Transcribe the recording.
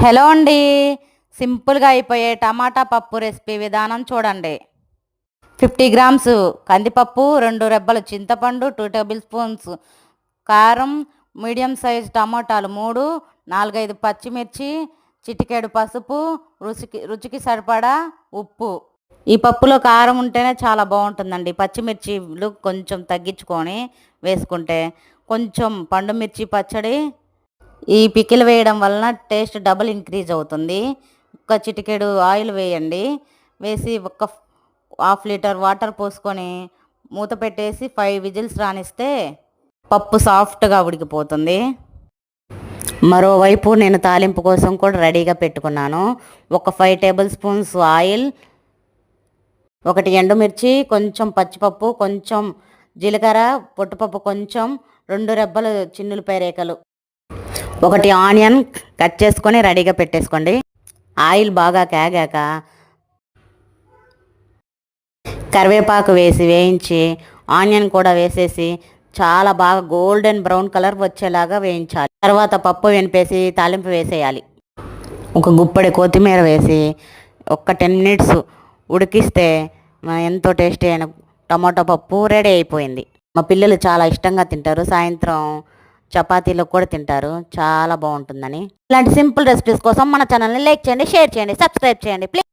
Hello అండి. సింపుల్‌గా అయిపోయే టమాటా పప్పు రెసిపీ విధానం చూడండి. 50 గ్రామ్స్ కందిపప్పు, 2 రెబ్బలు చింతపండు, 2 టేబుల్ స్పూన్స్ కారం, మీడియం సైజ్ టమాటాలు 3, 4, 5 పచ్చిమిర్చి, చిటికెడు పసుపు, రుచికి సరిపడా ఉప్పు. ఈ పప్పులో కారం ఉంటేనే చాలా బాగుంటుందండి. పచ్చిమిర్చిలు కొంచెం తగ్గించుకొని వేసుకుంటే, కొంచెం పండుమిర్చి పచ్చడి. ఈ పికిల్ వేయడం వలన టేస్ట్ డబుల్ ఇంక్రీజ్ అవుతుంది. ఒక చిటికెడు ఆయిల్ వేయండి. వేసి ఒక హాఫ్ లీటర్ వాటర్ పోసుకొని మూత పెట్టేసి 5 విజిల్స్ రానిస్తే పప్పు సాఫ్ట్గా ఉడికిపోతుంది. మరోవైపు నేను తాలింపు కోసం కూడా రెడీగా పెట్టుకున్నాను. ఒక 5 టేబుల్ స్పూన్స్ ఆయిల్, 1 ఎండుమిర్చి, కొంచెం పచ్చిపప్పు, కొంచెం జీలకర్ర, పొట్టుపప్పు కొంచెం, 2 రెబ్బలు చిన్నులపై రేఖలు, 1 ఆనియన్ కట్ చేసుకొని రెడీగా పెట్టేసుకోండి. ఆయిల్ బాగా కాగాక కరివేపాకు వేసి వేయించి ఆనియన్ కూడా వేసేసి చాలా బాగా గోల్డెన్ బ్రౌన్ కలర్ వచ్చేలాగా వేయించాలి. తర్వాత పప్పు వెనిపేసి తాలింపు వేసేయాలి. ఒక గుప్పెడి కొత్తిమీర వేసి ఒక 10 మినిట్స్ ఉడికిస్తే ఎంతో టేస్టీ అయిన టమాటో పప్పు రెడీ అయిపోయింది. మా పిల్లలు చాలా ఇష్టంగా తింటారు. సాయంత్రం చపాతీలో కూడా తింటారు. చాలా బాగుంటుందని. ఇలాంటి సింపుల్ రెసిపీస్ కోసం మన ఛానల్ని లైక్ చేయండి, షేర్ చేయండి, సబ్స్క్రైబ్ చేయండి ప్లీజ్.